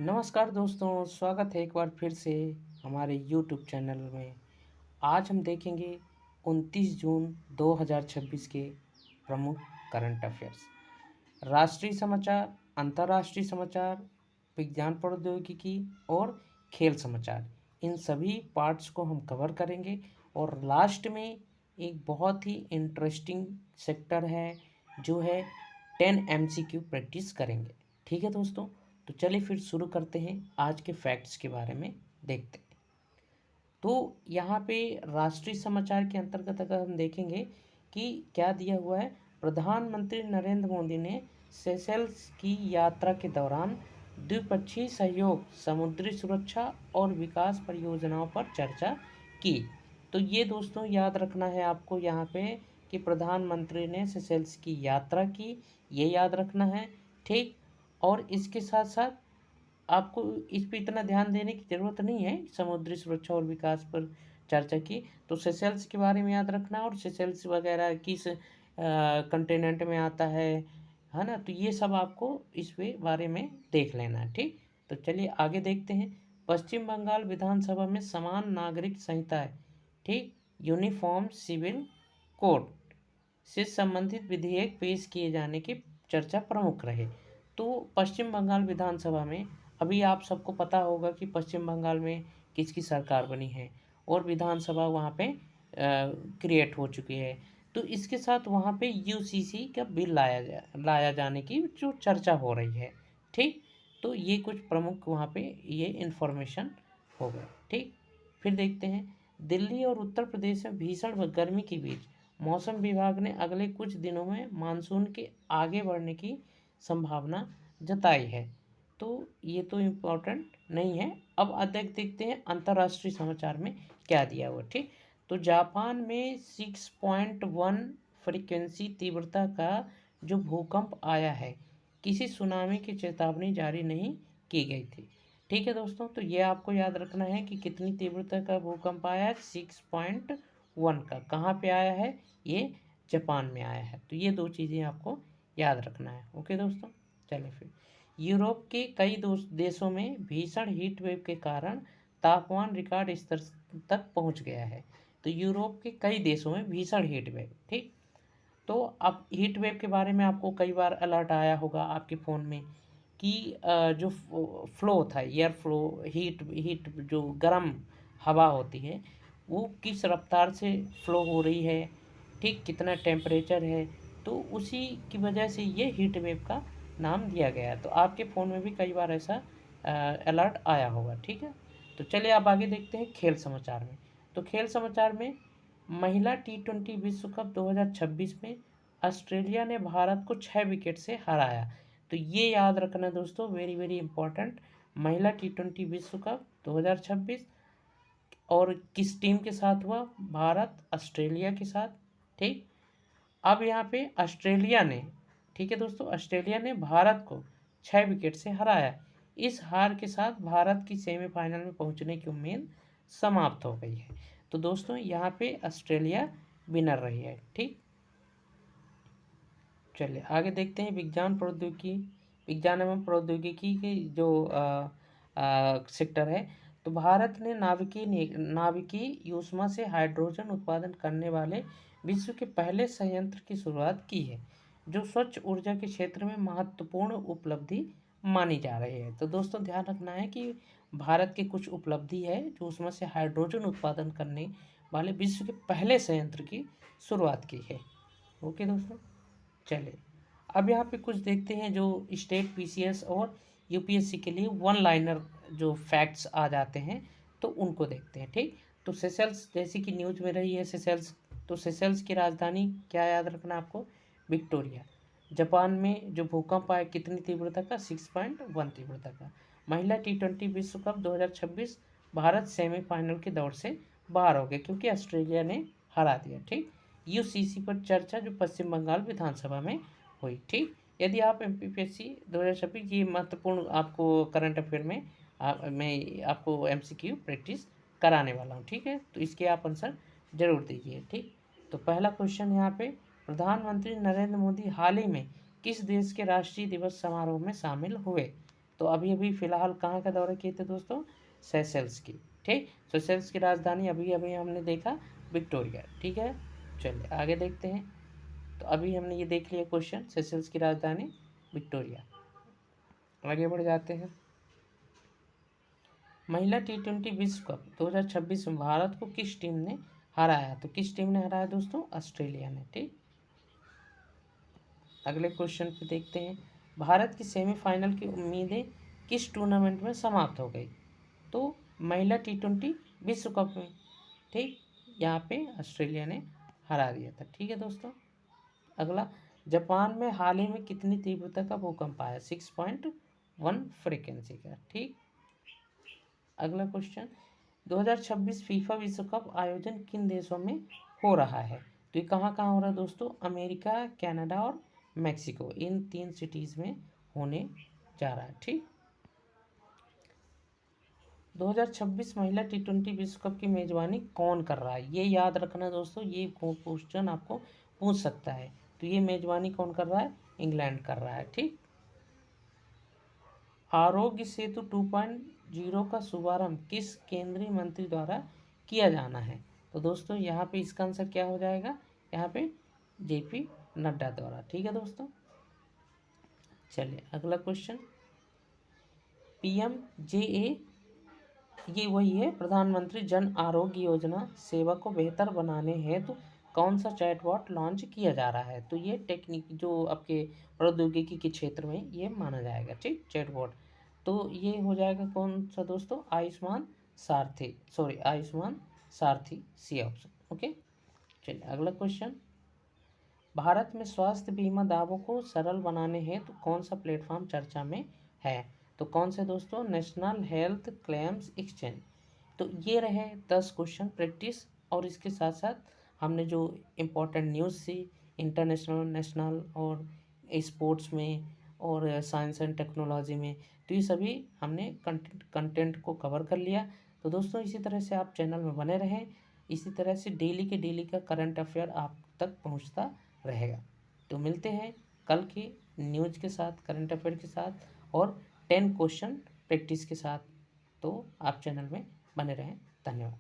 नमस्कार दोस्तों, स्वागत है एक बार फिर से हमारे यूट्यूब चैनल में। आज हम देखेंगे 29 जून 2026 के प्रमुख करंट अफेयर्स, राष्ट्रीय समाचार, अंतर्राष्ट्रीय समाचार, विज्ञान प्रौद्योगिकी और खेल समाचार। इन सभी पार्ट्स को हम कवर करेंगे और लास्ट में एक बहुत ही इंटरेस्टिंग सेक्टर है जो है 10 MCQ प्रैक्टिस करेंगे। ठीक है दोस्तों, तो चलिए फिर शुरू करते हैं। आज के फैक्ट्स के बारे में देखते हैं। तो यहाँ पे राष्ट्रीय समाचार के अंतर्गत अगर हम देखेंगे कि क्या दिया हुआ है, प्रधानमंत्री नरेंद्र मोदी ने सेशेल्स की यात्रा के दौरान द्विपक्षीय सहयोग, समुद्री सुरक्षा और विकास परियोजनाओं पर चर्चा की। तो ये दोस्तों याद रखना है आपको यहाँ पे कि प्रधानमंत्री ने सेशेल्स की यात्रा की, ये याद रखना है। ठीक, और इसके साथ साथ आपको इस पे इतना ध्यान देने की ज़रूरत नहीं है, समुद्री सुरक्षा और विकास पर चर्चा की। तो सेशेल्स के बारे में याद रखना और सेशेल्स वगैरह किस कंटिनेंट में आता है ना। तो ये सब आपको इस पे बारे में देख लेना है। ठीक, तो चलिए आगे देखते हैं। पश्चिम बंगाल विधानसभा में समान नागरिक संहिता है, ठीक, यूनिफॉर्म सिविल कोड से संबंधित विधेयक पेश किए जाने की चर्चा प्रमुख रहे। तो पश्चिम बंगाल विधानसभा में अभी आप सबको पता होगा कि पश्चिम बंगाल में किसकी सरकार बनी है और विधानसभा वहाँ पे क्रिएट हो चुकी है। तो इसके साथ वहाँ पे यूसीसी का बिल लाया जाने की जो चर्चा हो रही है। ठीक, तो ये कुछ प्रमुख वहाँ पे ये इन्फॉर्मेशन हो गया। ठीक, फिर देखते हैं। दिल्ली और उत्तर प्रदेश में भीषण गर्मी के बीच मौसम विभाग ने अगले कुछ दिनों में मानसून के आगे बढ़ने की संभावना जताई है। तो ये तो इम्पोर्टेंट नहीं है। अब अधिक देखते हैं अंतर्राष्ट्रीय समाचार में क्या दिया हुआ। ठीक, तो जापान में 6.1 फ्रीक्वेंसी तीव्रता का जो भूकंप आया है, किसी सुनामी की चेतावनी जारी नहीं की गई थी। ठीक है दोस्तों, तो ये आपको याद रखना है कि कितनी तीव्रता का भूकंप आया है, 6.1 का। कहाँ पे आया है, ये जापान में आया है। तो ये दो चीज़ें आपको याद रखना है। ओके दोस्तों, चलिए फिर। यूरोप के कई देशों में भीषण हीट वेव के कारण तापमान रिकॉर्ड स्तर तक पहुंच गया है। तो यूरोप के कई देशों में भीषण हीट वेव। ठीक, तो अब हीट वेव के बारे में आपको कई बार अलर्ट आया होगा आपके फ़ोन में कि जो फ्लो था, एयर फ्लो, हीट हीट जो गर्म हवा होती है वो किस रफ्तार से फ्लो हो रही है, ठीक, कितना टेम्परेचर है। तो उसी की वजह से ये हीट वेव का नाम दिया गया है। तो आपके फ़ोन में भी कई बार ऐसा अलर्ट आया होगा। ठीक है, तो चलिए आप आगे देखते हैं खेल समाचार में। तो खेल समाचार में महिला T20 विश्व कप 2026 में ऑस्ट्रेलिया ने भारत को 6 विकेट से हराया। तो ये याद रखना दोस्तों, वेरी वेरी इंपॉर्टेंट। महिला T20 विश्व कप 2026 और किस टीम के साथ हुआ, भारत ऑस्ट्रेलिया के साथ। ठीक, अब यहाँ पे ऑस्ट्रेलिया ने, ठीक है दोस्तों, ऑस्ट्रेलिया ने भारत को 6 विकेट से हराया। इस हार के साथ भारत की सेमीफाइनल में पहुंचने की उम्मीद समाप्त हो गई है। तो दोस्तों यहाँ पे ऑस्ट्रेलिया विनर रही है। ठीक, चलिए आगे देखते हैं। विज्ञान एवं प्रौद्योगिकी के जो सेक्टर है। तो भारत ने नाभिकीय ऊष्मा से हाइड्रोजन उत्पादन करने वाले विश्व के पहले संयंत्र की शुरुआत की है, जो स्वच्छ ऊर्जा के क्षेत्र में महत्वपूर्ण उपलब्धि मानी जा रही है। तो दोस्तों ध्यान रखना है कि भारत के कुछ उपलब्धि है जो उसमें से हाइड्रोजन उत्पादन करने वाले विश्व के पहले संयंत्र की शुरुआत की है। ओके दोस्तों, चलिए अब यहाँ पे कुछ देखते हैं जो स्टेट पीसीएस और यूपीएससी के लिए वन लाइनर जो फैक्ट्स आ जाते हैं, तो उनको देखते हैं। ठीक, तो सेशेल्स जैसे कि न्यूज में रही है सेशेल्स, तो सेशेल्स की राजधानी क्या याद रखना आपको, विक्टोरिया। जापान में जो भूकंप आया कितनी तीव्रता का, 6.1 तीव्रता का। महिला T20 विश्व कप 2026 भारत सेमीफाइनल के दौर से बाहर हो गए क्योंकि ऑस्ट्रेलिया ने हरा दिया। ठीक, यूसीसी पर चर्चा जो पश्चिम बंगाल विधानसभा में हुई। ठीक, यदि आप एमपीपीएससी 2026 ये महत्वपूर्ण आपको करंट अफेयर में मैं आपको एमसीक्यू प्रैक्टिस कराने वाला हूँ। ठीक है, तो इसके आप आंसर जरूर दीजिए। ठीक, तो पहला क्वेश्चन यहाँ पे, प्रधानमंत्री नरेंद्र मोदी हाल ही में किस देश के राष्ट्रीय दिवस समारोह में शामिल हुए। तो अभी अभी फ़िलहाल कहाँ का दौरा किए थे दोस्तों? सेशेल्स की। ठीक, सेशेल्स की राजधानी अभी अभी हमने देखा विक्टोरिया। ठीक है, चलिए आगे देखते हैं। तो अभी हमने ये देख लिया क्वेश्चन, सेशेल्स की राजधानी विक्टोरिया। आगे बढ़ जाते हैं। महिला T20 विश्व कप 2026 में भारत को किस टीम ने हराया? तो किस टीम ने हराया दोस्तों? ऑस्ट्रेलिया ने। ठीक, अगले क्वेश्चन पे देखते हैं। भारत की सेमीफाइनल की उम्मीदें किस टूर्नामेंट में समाप्त हो गई? तो महिला T20 विश्व कप में। ठीक, यहाँ पे ऑस्ट्रेलिया ने हरा दिया था। ठीक है दोस्तों, अगला, जापान में हाल ही में कितनी तीव्रता का भूकंप आया? 6.1 फ्रीक्वेंसी का। ठीक, अगला क्वेश्चन, 2026 फीफा विश्व कप आयोजन किन देशों में हो रहा है? तो ये कहाँ कहाँ हो रहा है दोस्तों? अमेरिका, कनाडा और मैक्सिको, इन 3 सिटीज़ में होने जा रहा है। ठीक, 2026 महिला T20 विश्व कप की मेजबानी कौन कर रहा है? ये याद रखना दोस्तों, ये क्वेश्चन आपको पूछ सकता है। तो ये मेजबानी कौन कर रहा है? इंग्लैंड कर रहा है। ठीक, आरोग्य सेतु 2.0 का शुभारंभ किस केंद्रीय मंत्री द्वारा किया जाना है? तो दोस्तों यहाँ पे इसका आंसर क्या हो जाएगा? यहाँ पे JP नड्डा द्वारा। ठीक है दोस्तों, चलिए अगला क्वेश्चन, PMJA ये वही है, प्रधानमंत्री जन आरोग्य योजना सेवा को बेहतर बनाने हेतु कौन सा चैटबॉट लॉन्च किया जा रहा है? तो ये टेक्निक जो आपके प्रौद्योगिकी के क्षेत्र में ये माना जाएगा। ठीक, चैटबॉट, तो ये हो जाएगा कौन सा दोस्तों? आयुष्मान सारथी, सॉरी आयुष्मान सारथी, सी ऑप्शन। ओके, चलिए अगला क्वेश्चन, भारत में स्वास्थ्य बीमा दावों को सरल बनाने हेतु कौन सा प्लेटफॉर्म चर्चा में है? तो कौन से दोस्तों? National health claims exchange. तो ये रहे 10 क्वेश्चन प्रैक्टिस, और इसके साथ साथ हमने जो इम्पोर्टेंट न्यूज़ सी इंटरनेशनल, नेशनल और स्पोर्ट्स में और साइंस एंड टेक्नोलॉजी में, तो ये सभी हमने कंटेंट को कवर कर लिया। तो दोस्तों इसी तरह से आप चैनल में बने रहें, इसी तरह से डेली के डेली का करंट अफेयर आप तक पहुंचता रहेगा। तो मिलते हैं कल की न्यूज़ के साथ, करंट अफेयर के साथ और 10 क्वेश्चन प्रैक्टिस के साथ। तो आप चैनल में बने रहें। धन्यवाद।